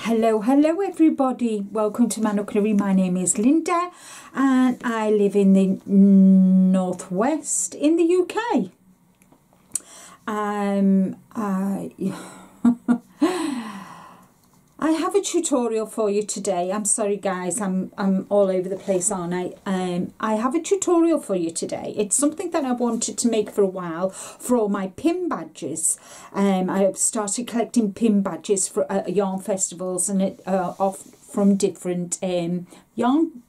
Hello everybody, welcome to my cookery. My name is Linda and I live in the northwest in the UK. I have a tutorial for you today. I'm sorry guys, I'm all over the place, aren't I? I have a tutorial for you today. It's something that I wanted to make for a while for all my pin badges. I have started collecting pin badges for yarn festivals and off from different yarn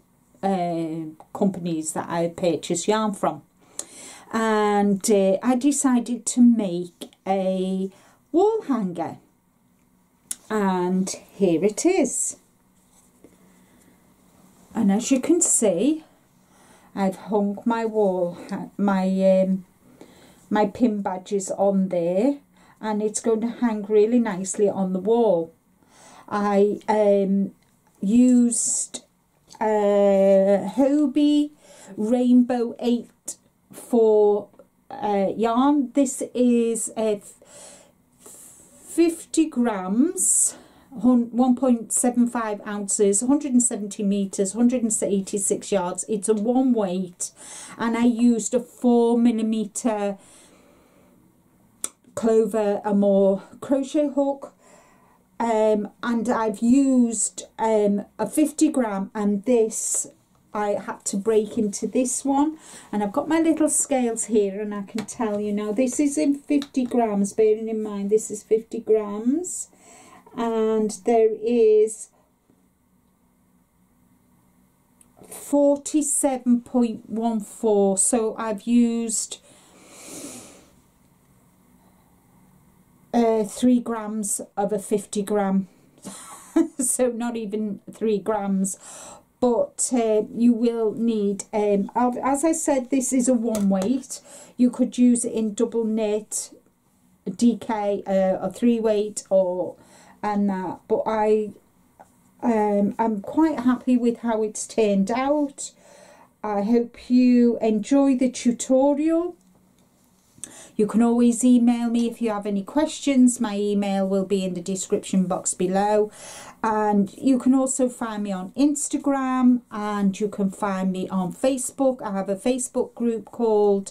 companies that I purchase yarn from. And I decided to make a wall hanger. And here it is, and as you can see, I've hung my my pin badges on there, and it's going to hang really nicely on the wall. I used Hobie Rainbow 8 yarn. This is a 50 grams, 1.75 ounces, 170 meters, 186 yards. It's a one weight, and I used a 4mm Clover and more crochet hook, and I've used a 50 gram, and this I had to break into this one, and I've got my little scales here, and I can tell you now this is in 50 grams, bearing in mind this is 50 grams, and there is 47.14, so I've used 3 grams of a 50 gram so not even 3 grams. But you will need, as I said, this is a one weight. You could use it in double knit, DK, a 3 weight, and that. But I'm quite happy with how it's turned out. I hope you enjoy the tutorial. You can always email me if you have any questions. My email will be in the description box below. And you can also find me on Instagram, and you can find me on Facebook. I have a Facebook group called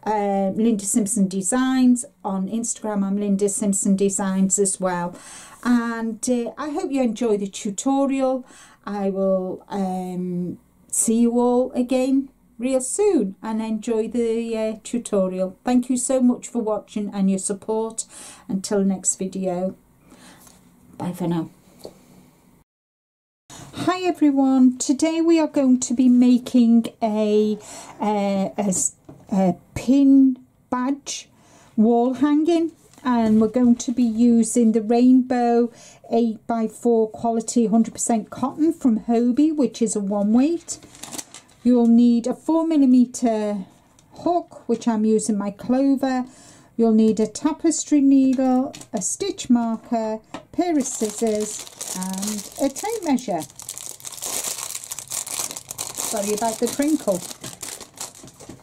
Linda Simpson Designs. On Instagram, I'm Linda Simpson Designs as well. And I hope you enjoy the tutorial. I will see you all again real soon, and enjoy the tutorial. Thank you so much for watching and your support. Until next video, bye for now. Hi everyone, today we are going to be making a pin badge wall hanging, and we're going to be using the Rainbow 8x4 quality 100% cotton from Hobie, which is a one weight. You'll need a 4mm hook, which I'm using my Clover. You'll need a tapestry needle, a stitch marker, pair of scissors and a tape measure. Sorry about the crinkle,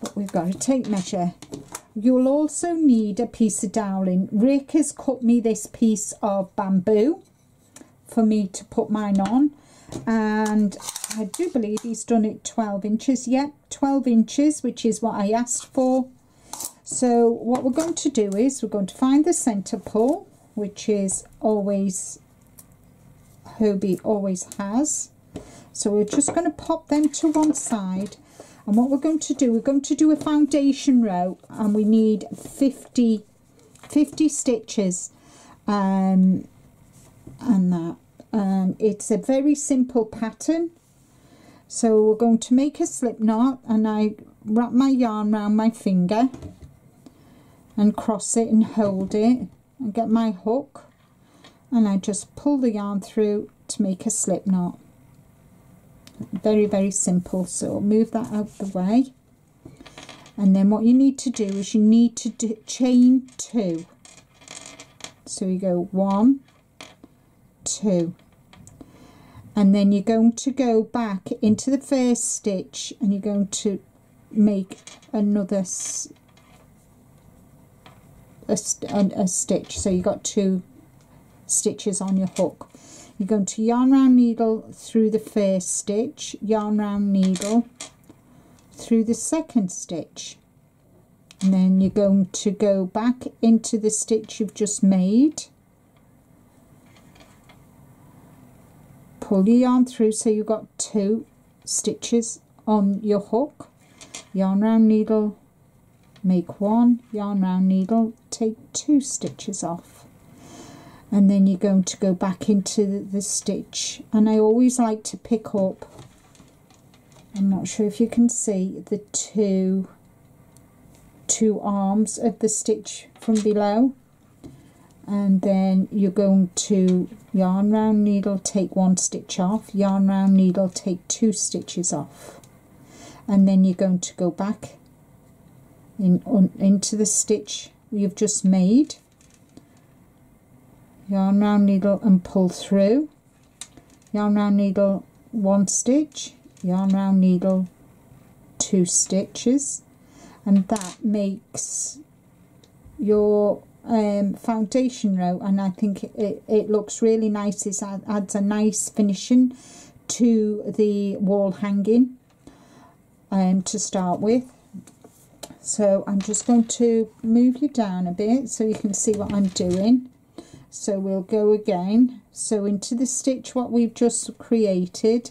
but we've got a tape measure. You'll also need a piece of doweling. Rick has cut me this piece of bamboo for me to put mine on, and I do believe he's done it 12 inches. Yep, 12 inches, which is what I asked for. So what we're going to do is we're going to find the center pull, which is always, Hobie always has. So we're just going to pop them to one side, and what we're going to do, we're going to do a foundation row, and we need 50 stitches, and that. It's a very simple pattern. So we're going to make a slip knot, and I wrap my yarn around my finger and cross it and hold it and get my hook, and I just pull the yarn through to make a slip knot. Very, very simple. So I'll move that out the way, and then what you need to do is you need to chain 2. So you go 1, 2, and then you're going to go back into the first stitch, and you're going to make another a stitch. So you got 2 stitches on your hook. You're going to yarn round needle through the first stitch, yarn round needle through the second stitch, and then you're going to go back into the stitch you've just made, pull your yarn through so you've got 2 stitches on your hook, yarn round needle, make 1, yarn round needle, take 2 stitches off, and then you're going to go back into the stitch. And I always like to pick up, I'm not sure if you can see, the two arms of the stitch from below, and then you're going to yarn round needle, take 1 stitch off, yarn round needle, take 2 stitches off, and then you're going to go back into the stitch you've just made, yarn round needle and pull through, yarn round needle 1 stitch, yarn round needle 2 stitches, and that makes your foundation row, and I think it looks really nice. It adds a nice finishing to the wall hanging to start with. So I'm just going to move you down a bit so you can see what I'm doing. So we'll go again. So into the stitch what we've just created,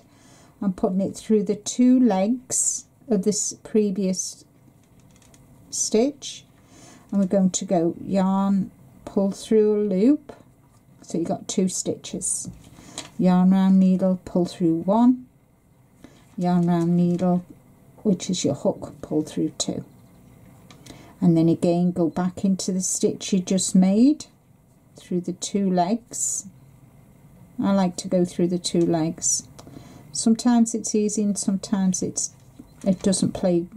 I'm putting it through the 2 legs of this previous stitch, and we're going to go yarn, pull through a loop, so you got 2 stitches, yarn round needle, pull through 1, yarn round needle, which is your hook, pull through 2, and then again go back into the stitch you just made through the 2 legs. I like to go through the 2 legs. Sometimes it's easy and sometimes it doesn't play.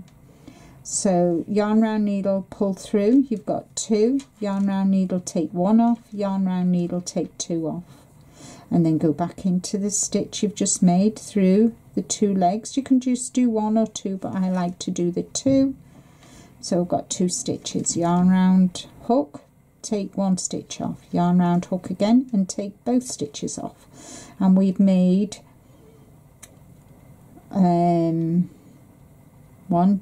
So yarn round needle, pull through, you've got 2, yarn round needle, take 1 off, yarn round needle, take 2 off, and then go back into the stitch you've just made through the 2 legs. You can just do 1 or 2, but I like to do the 2. So I've got 2 stitches, yarn round hook, take 1 stitch off, yarn round hook again and take both stitches off, and we've made 1,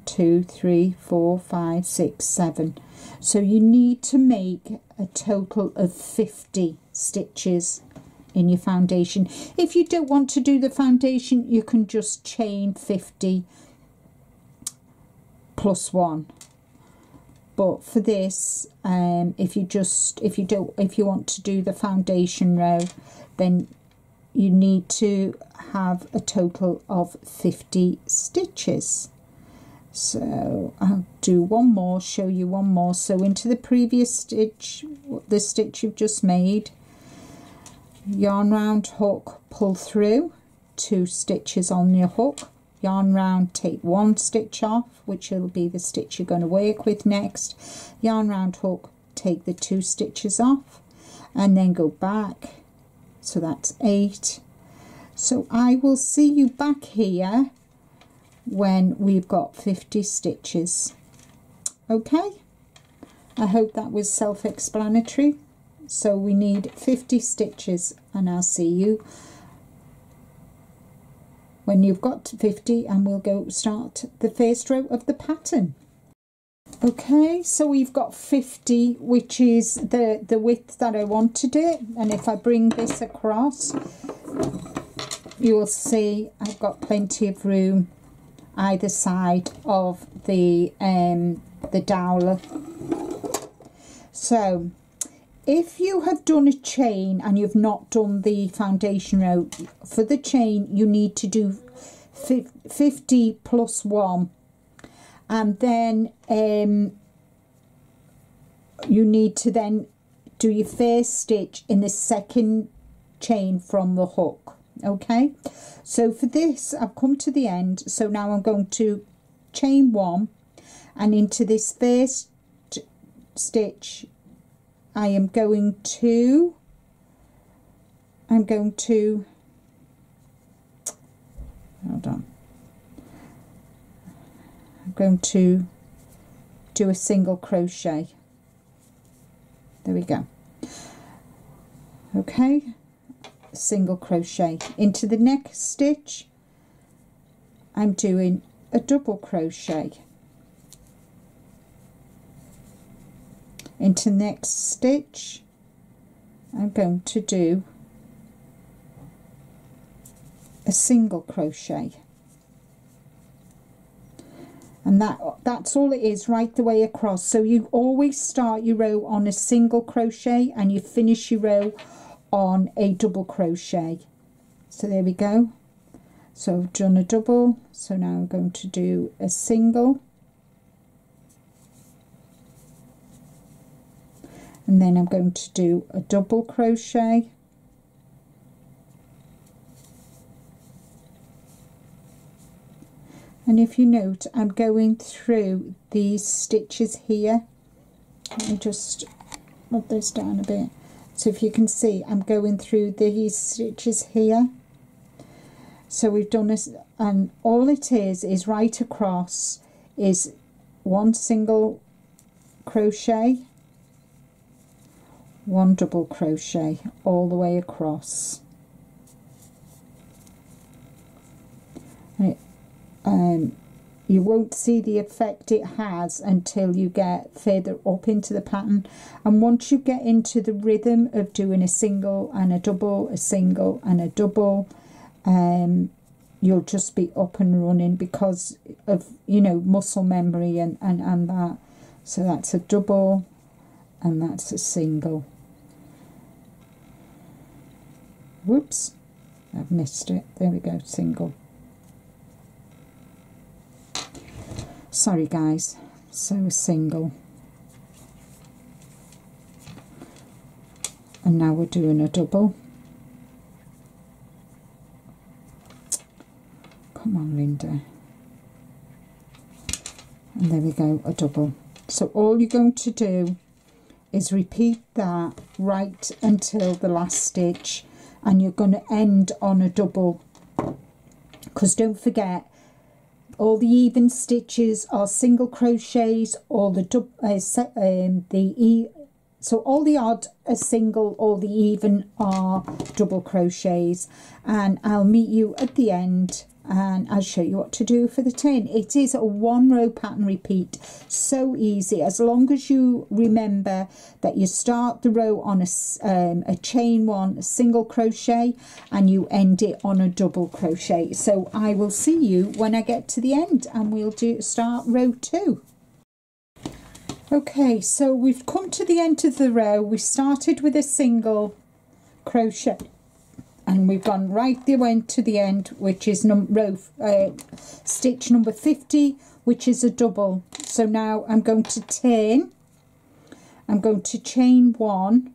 2, 3, 4, 5, 6, 7. So you need to make a total of 50 stitches in your foundation. If you don't want to do the foundation, you can just chain 50 plus 1. But for this, if you want to do the foundation row, then you need to have a total of 50 stitches. So I'll do one more, show you one more. So into the previous stitch, the stitch you've just made, yarn round hook, pull through, 2 stitches on your hook, yarn round, take 1 stitch off, which will be the stitch you're going to work with next, yarn round hook, take the 2 stitches off, and then go back. So that's 8. So I will see you back here when we've got 50 stitches. Okay, I hope that was self-explanatory. So we need 50 stitches, and I'll see you when you've got 50, and we'll go start the first row of the pattern. Okay, so we've got 50, which is the width that I wanted it, and if I bring this across, you will see I've got plenty of room either side of the dowel. So if you have done a chain and you've not done the foundation row, for the chain you need to do 50 plus 1, and then you need to then do your first stitch in the second chain from the hook. Okay, so for this I've come to the end, so now I'm going to chain 1, and into this first stitch I am going to hold on, I'm going to do a single crochet. There we go. Okay, single crochet. Into the next stitch I'm doing a double crochet. Into next stitch I'm going to do a single crochet, and that's all it is right the way across. So you always start your row on a single crochet and you finish your row on a double crochet. So there we go. So I've done a double, so now I'm going to do a single, and then I'm going to do a double crochet, and if you note, I'm going through these stitches here. Let me just move this down a bit. So if you can see, I'm going through these stitches here. So we've done this, and all it is right across is one single crochet, one double crochet all the way across. And you won't see the effect it has until you get further up into the pattern, and once you get into the rhythm of doing a single and a double, a single and a double, you'll just be up and running because of, you know, muscle memory and that. So that's a double and that's a single. Whoops, I've missed it. There we go, single. Sorry guys. So a single, and now we're doing a double. Come on, Linda. And there we go, a double. So all you're going to do is repeat that right until the last stitch, and you're going to end on a double, because don't forget, all the even stitches are single crochets, or so all the odd are single, all the even are double crochets. And I'll meet you at the end and I'll show you what to do for the turn. It is a 1 row pattern repeat, so easy, as long as you remember that you start the row on a chain 1 single crochet and you end it on a double crochet. So I will see you when I get to the end and we'll start row 2. Okay, so we've come to the end of the row. We started with a single crochet and we've gone right the way to the end, which is stitch number 50, which is a double. So now I'm going to turn, I'm going to chain 1,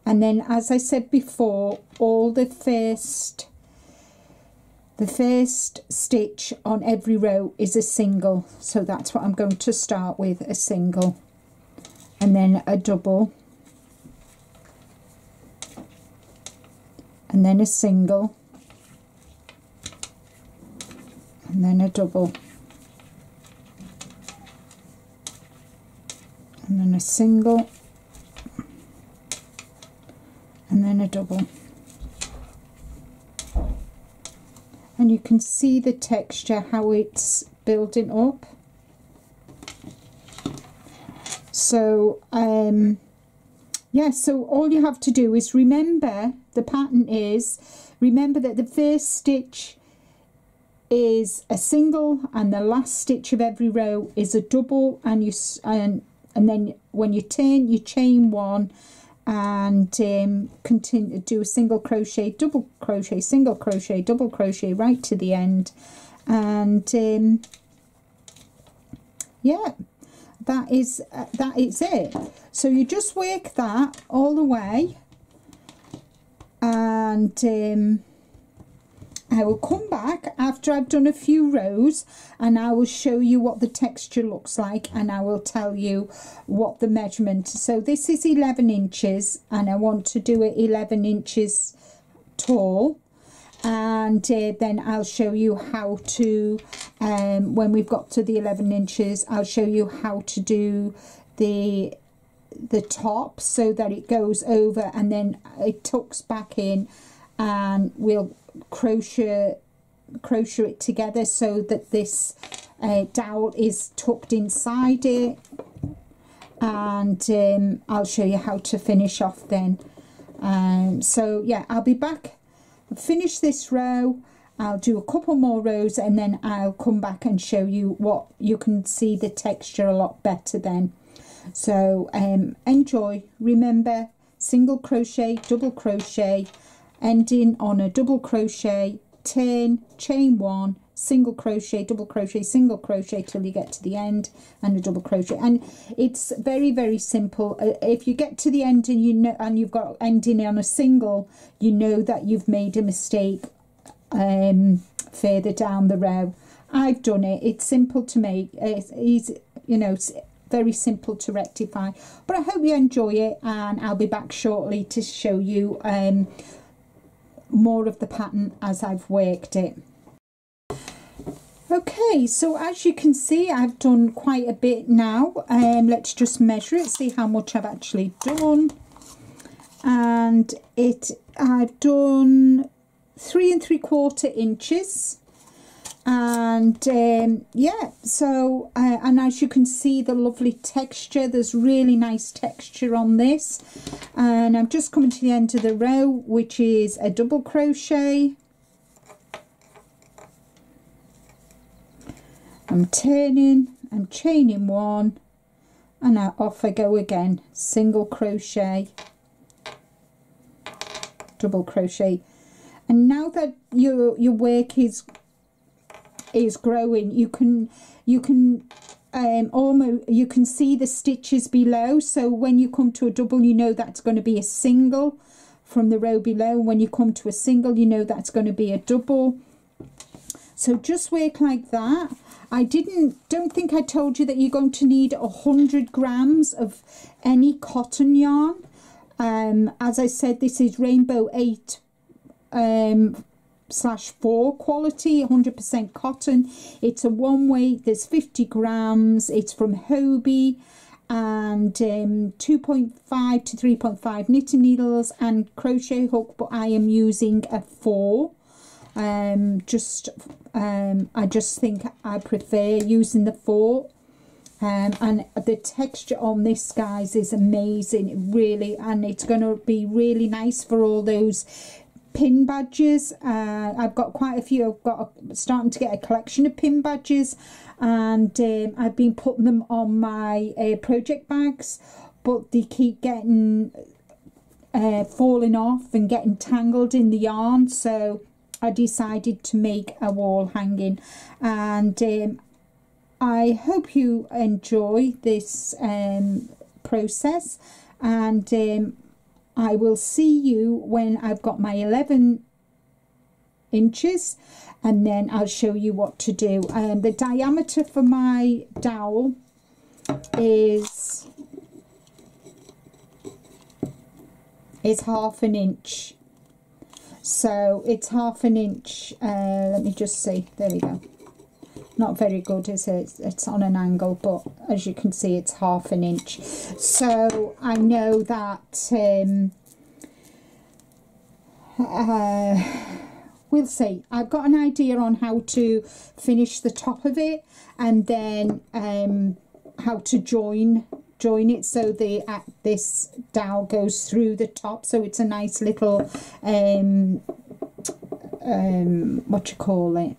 and then, as I said before, all the first stitch on every row is a single. So that's what I'm going to start with, a single, and then a double, and then a single, and then a double, and then a single, and then a double. And you can see the texture, how it's building up. So yeah, so all you have to do is remember, the pattern is, remember that the first stitch is a single and the last stitch of every row is a double, and then when you turn, you chain 1 and continue, do a single crochet, double crochet, single crochet, double crochet right to the end. And yeah, that is it. So you just work that all the way, and I will come back after I've done a few rows and I will show you what the texture looks like, and I will tell you what the measurement. So this is 11 inches and I want to do it 11 inches tall, and then I'll show you how to, when we've got to the 11 inches, I'll show you how to do the top so that it goes over and then it tucks back in, and we'll crochet it together so that this dowel is tucked inside it, and I'll show you how to finish off then. So yeah, I'll be back, finish this row, I'll do a couple more rows, and then I'll come back and show you what you can see the texture a lot better then. So enjoy. Remember, single crochet, double crochet, ending on a double crochet, turn, chain one, single crochet, double crochet, single crochet till you get to the end, and a double crochet. And it's very, very simple. If you get to the end and you know, and you've got ending on a single, you know that you've made a mistake further down the row. I've done it. It's simple to make. It's easy, you know, it's very simple to rectify. But I hope you enjoy it, and I'll be back shortly to show you more of the pattern as I've worked it. Okay, so as you can see, I've done quite a bit now. Let's just measure it, see how much I've actually done. And I've done 3 3/4 inches. And yeah, so and as you can see, the lovely texture, there's really nice texture on this. And I'm just coming to the end of the row, which is a double crochet. I'm turning, I'm chaining one, and off I go again. Single crochet, double crochet. And now that your work is growing, you can almost, you can see the stitches below. So when you come to a double, you know that's going to be a single from the row below. When you come to a single, you know that's going to be a double. So just work like that. I don't think I told you that you're going to need 100 grams of any cotton yarn. As I said, this is Rainbow 8 /4 quality, 100% cotton. It's a one weight, there's 50 grams, it's from Hobie, and 2.5 to 3.5 knitting needles and crochet hook, but I am using a 4. I just think I prefer using the 4. And the texture on this, guys, is amazing, really, and it's going to be really nice for all those pin badges. I've got quite a few. Starting to get a collection of pin badges, and I've been putting them on my project bags, but they keep getting falling off and getting tangled in the yarn, so I decided to make a wall hanging. And I hope you enjoy this process, and I will see you when I've got my 11 inches, and then I'll show you what to do. The diameter for my dowel is ½ an inch. So it's ½ an inch. Let me just see. There we go. Not very good, is it? It's on an angle, but as you can see, it's ½ an inch. So I know that we'll see. I've got an idea on how to finish the top of it, and then how to join it so this dowel goes through the top, so it's a nice little what you call it,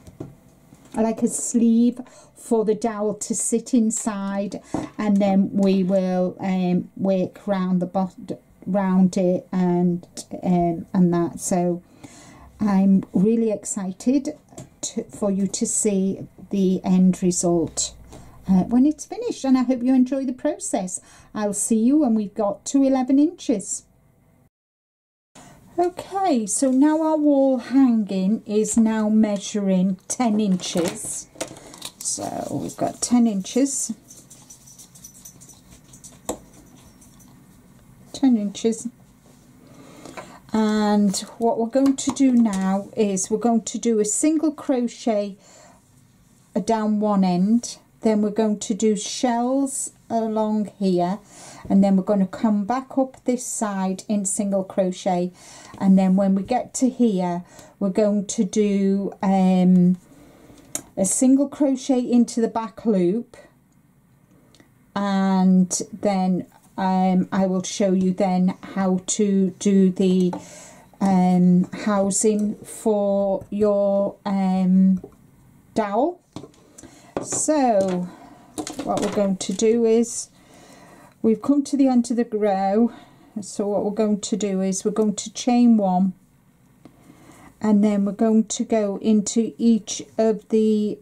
like a sleeve for the dowel to sit inside, and then we will work round the bottom, round it, and that. So I'm really excited for you to see the end result when it's finished, and I hope you enjoy the process. I'll see you when we've got to 11 inches. Okay, so now our wall hanging is now measuring 10 inches. So we've got 10 inches. 10 inches. And what we're going to do now is we're going to do a single crochet down one end, then we're going to do shells along here, and then we're going to come back up this side in single crochet, and then when we get to here we're going to do a single crochet into the back loop, and then I will show you then how to do the housing for your dowel. So what we're going to do is, we've come to the end of the row, so what we're going to do is we're going to chain 1, and then we're going to go into each of the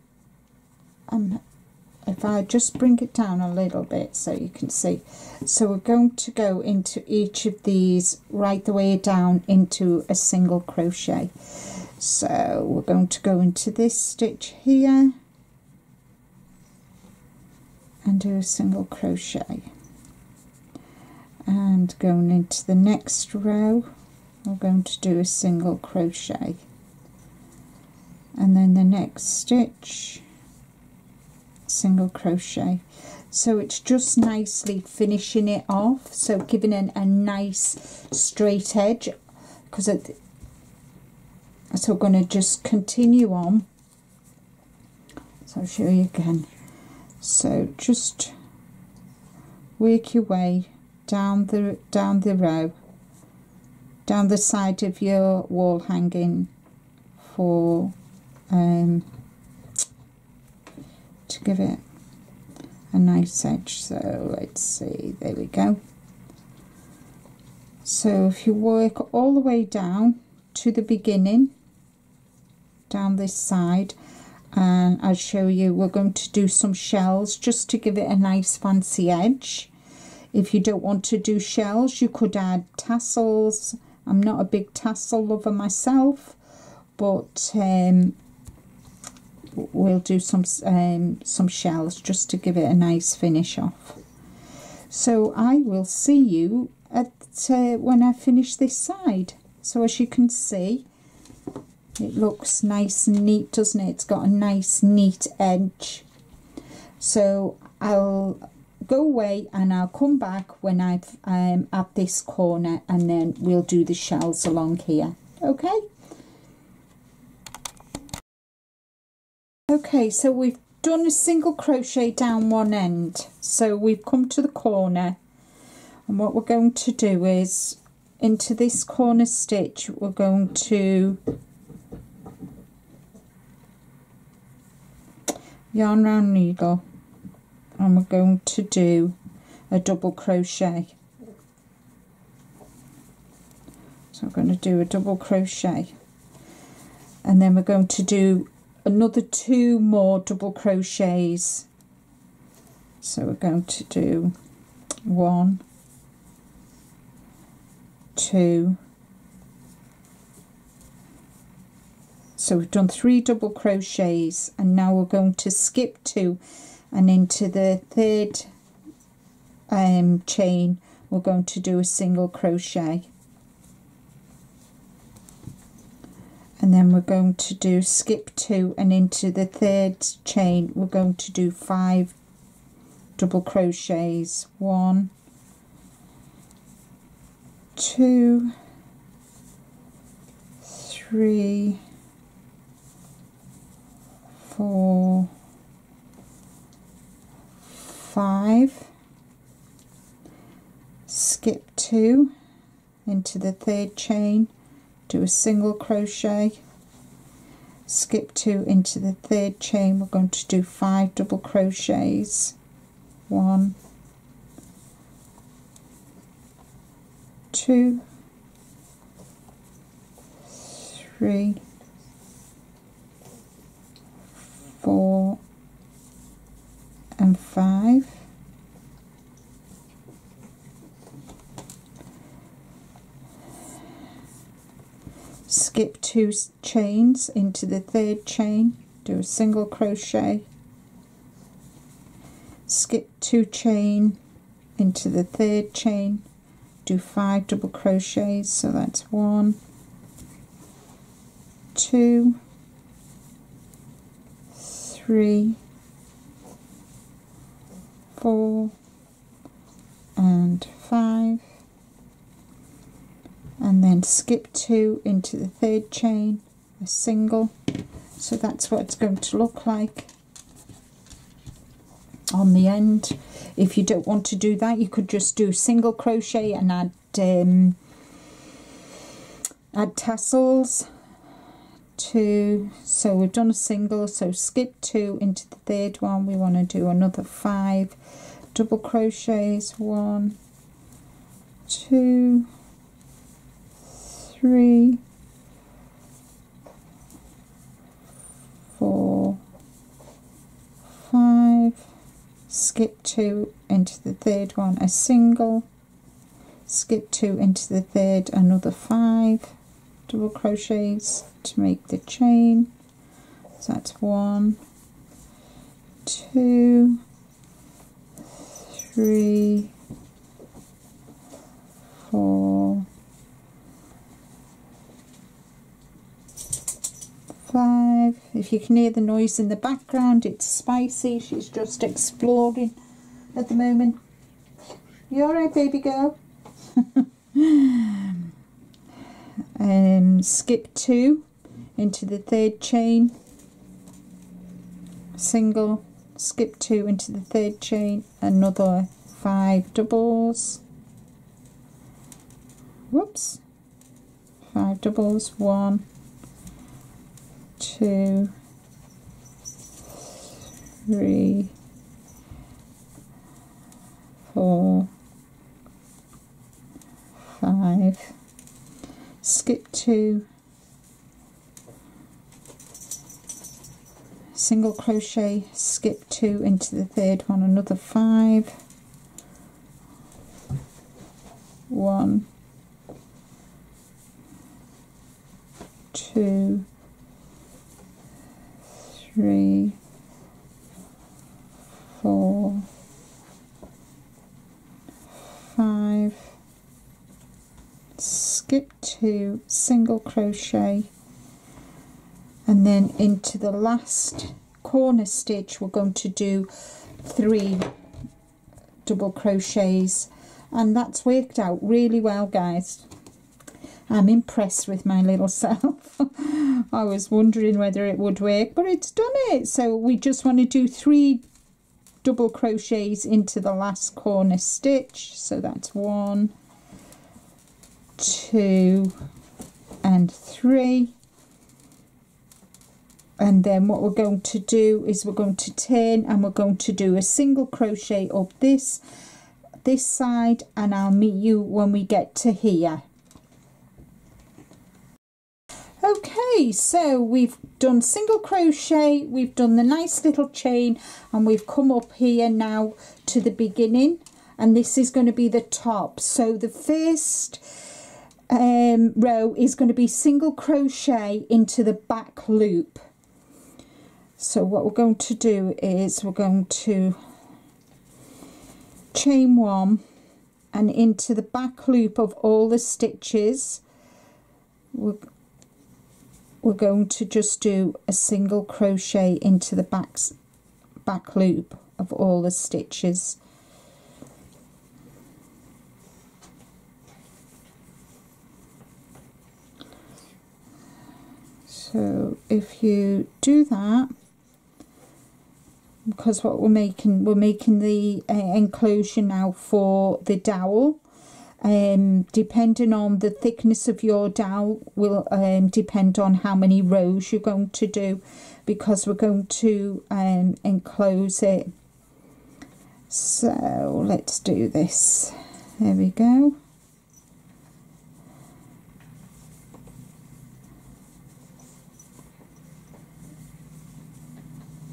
if I just bring it down a little bit so you can see, so we're going to go into each of these right the way down into a single crochet. So we're going to go into this stitch here and do a single crochet, and going into the next row we're going to do a single crochet, and then the next stitch single crochet. So it's just nicely finishing it off, so giving it a nice straight edge, because so we're going to just continue on. So I'll show you again. So just work your way down the row, down the side of your wall hanging for to give it a nice edge. So let's see, there we go. So if you work all the way down to the beginning, down this side, and I'll show you, we're going to do some shells just to give it a nice fancy edge. If you don't want to do shells, you could add tassels. I'm not a big tassel lover myself, but we'll do some shells just to give it a nice finish off. So I will see you at when I finish this side. So as you can see, it looks nice and neat, doesn't it? It's got a nice neat edge. So I'll go away and I'll come back when I've at this corner, and then we'll do the shells along here. Okay? Okay, so we've done a single crochet down one end, so we've come to the corner, and what we're going to do is, into this corner stitch we're going to yarn round needle, and we're going to do a double crochet. So I'm going to do a double crochet, and then we're going to do another 2 more double crochets. So we're going to do 1, 2, so we've done 3 double crochets, and now we're going to skip 2, and into the 3rd chain we're going to do a single crochet, and then we're going to do skip 2, and into the 3rd chain we're going to do 5 double crochets. 1, 2, 3, 4, 5, skip 2, into the 3rd chain, do a single crochet, skip 2, into the 3rd chain, we're going to do 5 double crochets. 1, 2, 3, 4 and 5. Skip 2 chains into the 3rd chain, do a single crochet, skip 2 chain into the 3rd chain, do 5 double crochets. So that's 1, 2, 3, 4 and 5, and then skip 2 into the third chain, a single. So that's what it's going to look like on the end. If you don't want to do that, you could just do single crochet and add tassels. 2, so we've done a single, so skip 2 into the third one. We want to do another 5 double crochets, 1, 2, 3, 4, 5, skip 2 into the third one, a single, skip 2 into the third, another 5 double crochets to make the chain. So that's 1, 2, 3, 4, 5. If you can hear the noise in the background, it's Spicy. She's just exploring at the moment. You alright, baby girl? Skip 2 into the third chain, single, skip 2 into the third chain, another 5 doubles, whoops, 5 doubles, 1, 2, 3, 4, 5, skip 2, single crochet, skip 2 into the third one, another 5, 1, 2, 3, 4, 5, skip 2, single crochet, and then into the last corner stitch we're going to do 3 double crochets, and that's worked out really well, guys. I'm impressed with my little self. I was wondering whether it would work, but it's done it. So we just want to do 3 double crochets into the last corner stitch. So that's 1, 2 and 3. And then what we're going to do is we're going to turn and we're going to do a single crochet up this side, and I'll meet you when we get to here. Okay, so we've done single crochet, we've done the nice little chain, and we've come up here now to the beginning, and this is going to be the top. So the first row is going to be single crochet into the back loop. So what we're going to do is we're going to chain 1, and into the back loop of all the stitches we're going to just do a single crochet into the back loop of all the stitches. So if you do that, because what we're making the enclosure now for the dowel. Depending on the thickness of your dowel will depend on how many rows you're going to do, because we're going to enclose it. So let's do this. There we go.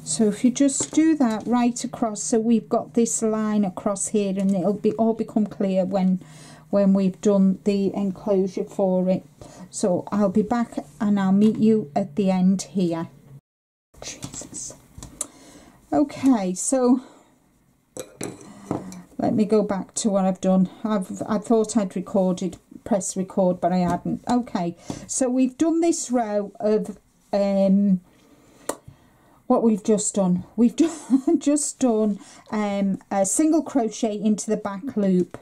So if you just do that right across, so we've got this line across here, and it'll all become clear when we've done the enclosure for it. So I'll be back and I'll meet you at the end here. Jesus. Okay, so let me go back to what I've done. I thought I'd press record, but I hadn't. Okay, so we've done this row of what we've just done. We've just done a single crochet into the back loop,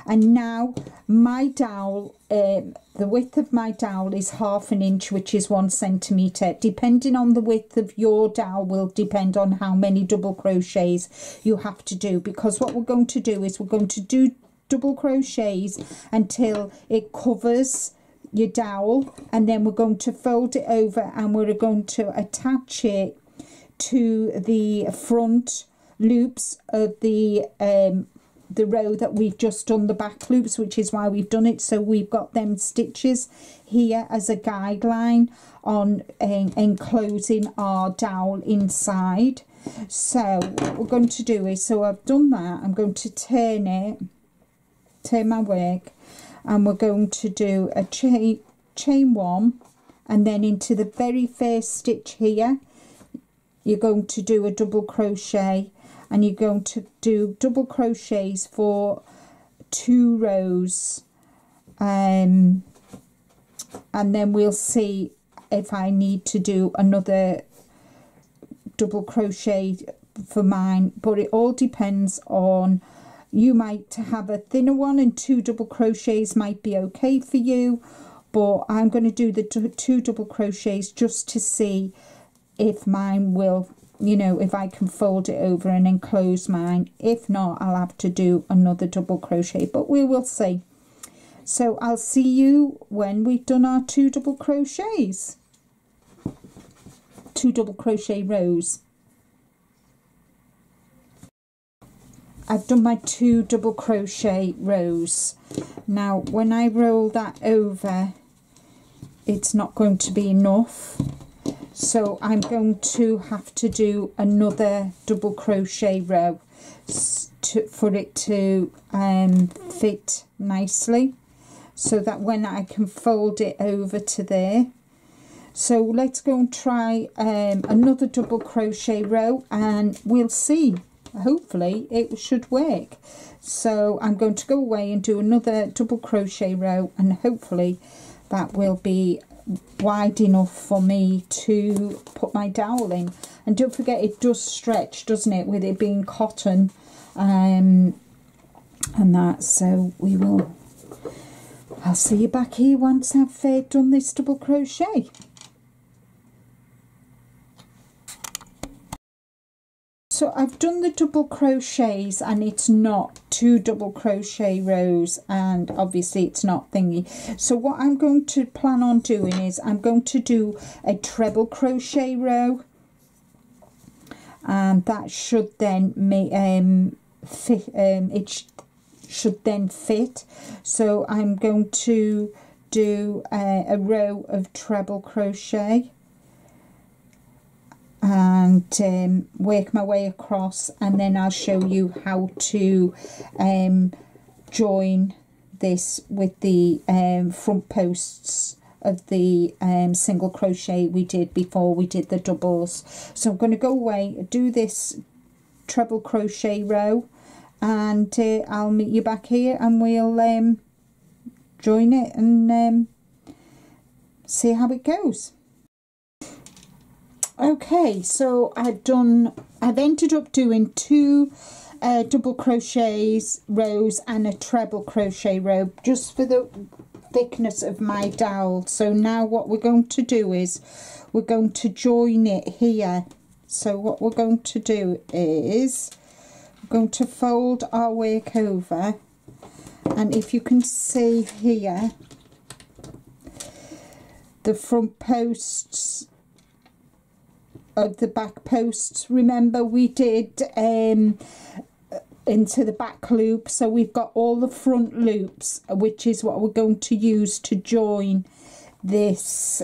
and now my dowel, the width of my dowel is 1/2 inch, which is 1 centimetre. Depending on the width of your dowel will depend on how many double crochets you have to do, because what we're going to do is we're going to do double crochets until it covers your dowel, and then we're going to fold it over and we're going to attach it to the front loops of the row that we've just done the back loops, which is why we've done it. So we've got them stitches here as a guideline on enclosing our dowel inside. So what we're going to do is, so I've done that, I'm going to turn my work, and we're going to do a chain 1, and then into the very first stitch here you're going to do a double crochet, and you're going to do double crochets for 2 rows, and then we'll see if I need to do another double crochet for mine, but it all depends on, you might have a thinner one and 2 double crochets might be okay for you, but I'm going to do the 2 double crochets just to see if mine will, you know, if I can fold it over and enclose mine. If not, I'll have to do another double crochet, but we will see. So I'll see you when we've done our 2 double crochets, 2 double crochet rows. I've done my 2 double crochet rows. Now when I roll that over, it's not going to be enough, so I'm going to have to do another double crochet row for it to fit nicely, so that when I can fold it over to there. So let's go and try another double crochet row, and we'll see. Hopefully it should work. So I'm going to go away and do another double crochet row, and hopefully that will be wide enough for me to put my dowel in. And don't forget, it does stretch, doesn't it, with it being cotton and that. So I'll see you back here once I've done this double crochet. So I've done the double crochets, and it's not 2 double crochet rows, and obviously it's not thingy. So what I'm going to plan on doing is I'm going to do a treble crochet row, and that should then fit. It should then fit. So I'm going to do a row of treble crochet and work my way across, and then I'll show you how to join this with the front posts of the single crochet we did before we did the doubles. So I'm going to go away, do this treble crochet row, and I'll meet you back here, and we'll join it and see how it goes. Okay, so I've ended up doing 2 double crochets rows and a treble crochet row, just for the thickness of my dowel. So now what we're going to do is we're going to join it here. So what we're going to do is we're going to fold our work over, and if you can see here, the front posts of the back posts, remember we did into the back loop, so we've got all the front loops, which is what we're going to use to join this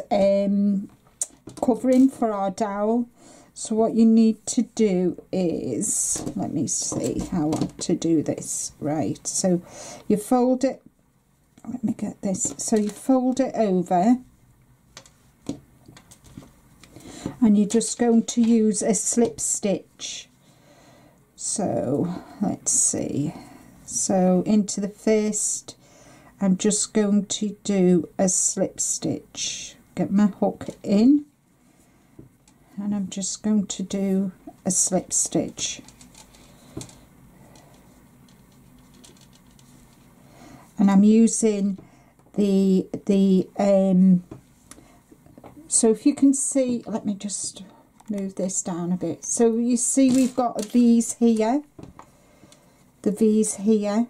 covering for our dowel. So what you need to do is, let me see how to do this. Right, so you fold it, let me get this, so you fold it over, and you're just going to use a slip stitch. So let's see, so into the first I'm just going to do a slip stitch, get my hook in, and I'm just going to do a slip stitch. And I'm using the so if you can see, let me just move this down a bit. So you see we've got these here, the V's here.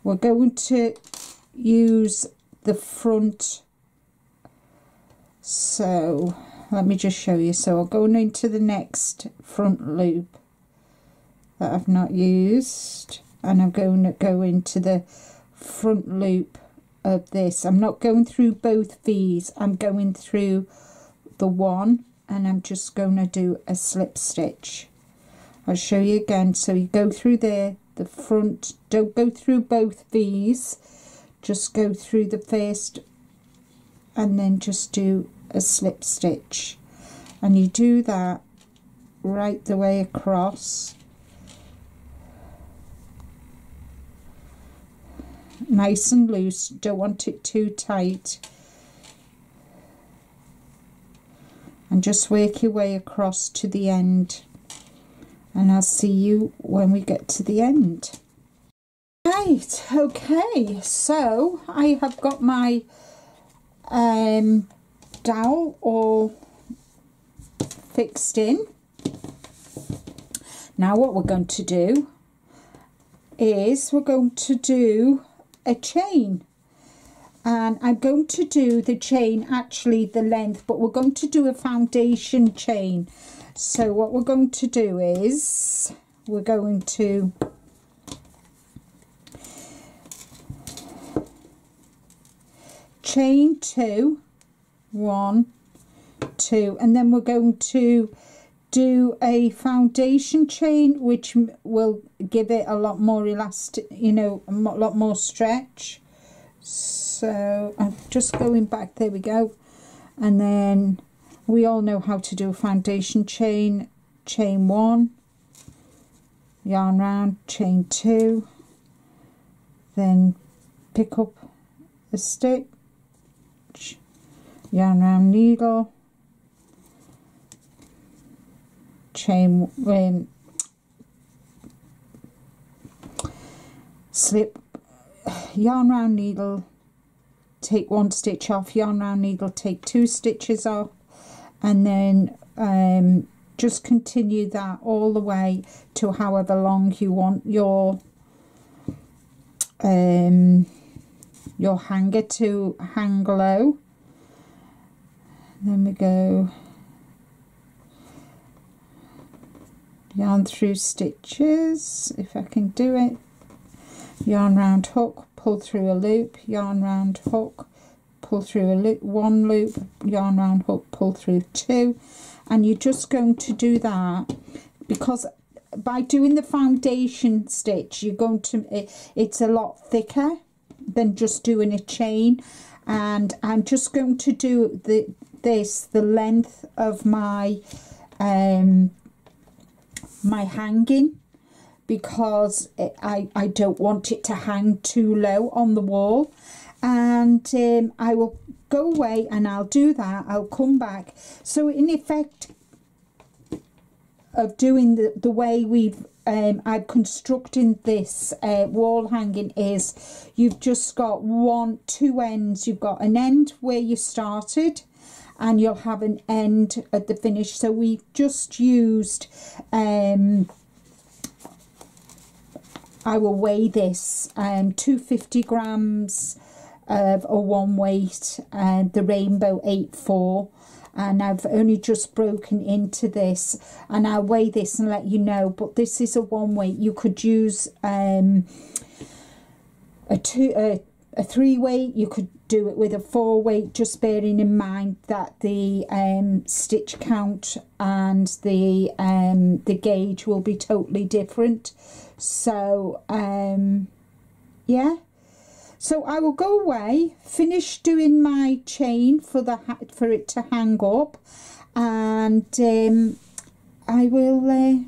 We're going to use the front, so let me just show you. So I'm going into the next front loop that I've not used, and I'm going to go into the front loop of this. I'm not going through both V's, I'm going through the one, and I'm just going to do a slip stitch. I'll show you again. So you go through there, the front, don't go through both V's, just go through the first and then just do a slip stitch, and you do that right the way across, nice and loose, don't want it too tight, and just work your way across to the end, and I'll see you when we get to the end. Right, okay, so I have got my dowel all fixed in. Now what we're going to do is we're going to do a chain, and I'm going to do the chain actually the length, but we're going to do a foundation chain. So what we're going to do is we're going to chain 2, 1, 2, and then we're going to do a foundation chain, which will give it a lot more elastic, you know, a lot more stretch. So I'm just going back, there we go, and then we all know how to do a foundation chain. Chain 1, yarn round, chain 2, then pick up a stitch, yarn round needle, chain, slip, yarn round needle, take 1 stitch off, yarn round needle, take 2 stitches off, and then just continue that all the way to however long you want your hanger to hang low. Then we go yarn through stitches, if I can do it, yarn round hook, pull through a loop, yarn round hook, pull through a loop, 1 loop, yarn round hook, pull through 2, and you're just going to do that, because by doing the foundation stitch you're going to, it's a lot thicker than just doing a chain. And I'm just going to do the length of my my hanging, because I don't want it to hang too low on the wall. And I will go away and I'll do that, I'll come back. So in effect of doing the way we've I'm constructing this wall hanging is, you've just got 2 ends. You've got an end where you started and you'll have an end at the finish. So we've just used I will weigh this 250 grams of a 1 weight, and the Rainbow 8-4, and I've only just broken into this, and I'll weigh this and let you know. But this is a 1 weight. You could use a 3 weight, you could do it with a 4 weight, just bearing in mind that the stitch count and the gauge will be totally different. So yeah, so I will go away, finish doing my chain for it to hang up, and I will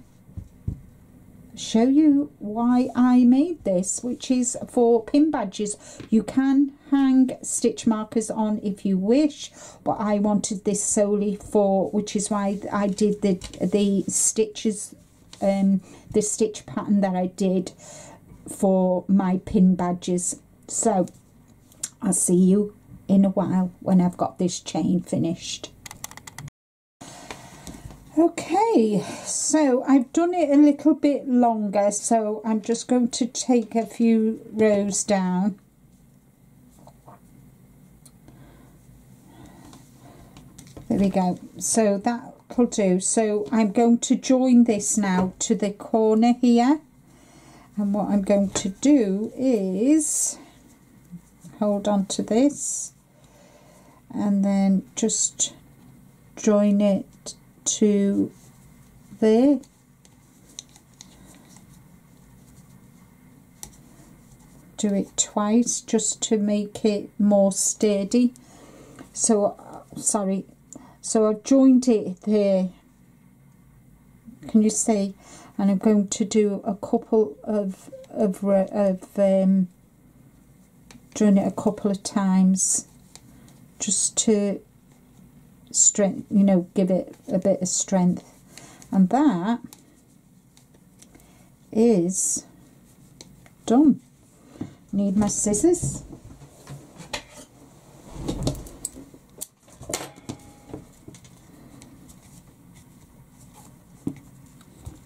show you why I made this, which is for pin badges. You can hang stitch markers on if you wish, but I wanted this solely for, which is why I did the stitches, the stitch pattern that I did for my pin badges. So I'll see you in a while when I've got this chain finished. Okay, so I've done it a little bit longer, so I'm just going to take a few rows down. There we go. So that'll do. So I'm going to join this now to the corner here, and what I'm going to do is hold on to this and then just join it to there. Do it twice just to make it more sturdy. So sorry, so I've joined it there, can you see? And I'm going to do a couple of join it a couple of times just to strength, you know, give it a bit of strength. And that is done. Need my scissors.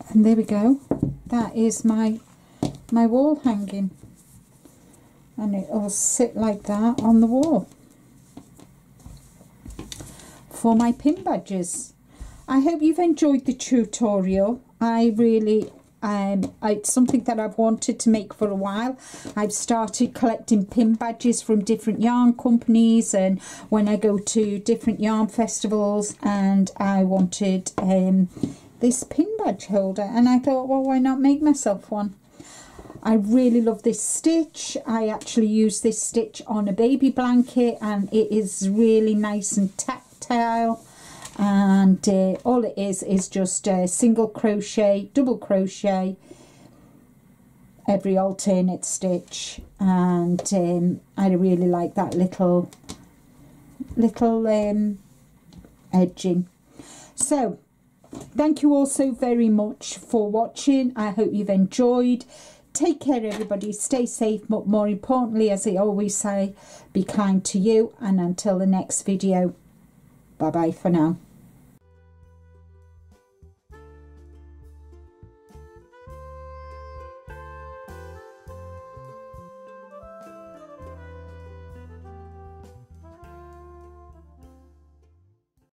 And there we go. That is my wall hanging, and it'll sit like that on the wall for my pin badges. I hope you've enjoyed the tutorial. I really it's something that I've wanted to make for a while. I've started collecting pin badges from different yarn companies, and when I go to different yarn festivals, and I wanted this pin badge holder, and I thought, well, why not make myself one? I really love this stitch. I actually use this stitch on a baby blanket, and it is really nice and tactile. And all it is just a single crochet, double crochet every alternate stitch, and I really like that little edging. So thank you all so very much for watching. I hope you've enjoyed. Take care everybody, stay safe, but more importantly, as I always say, be kind to you, and until the next video, bye bye for now.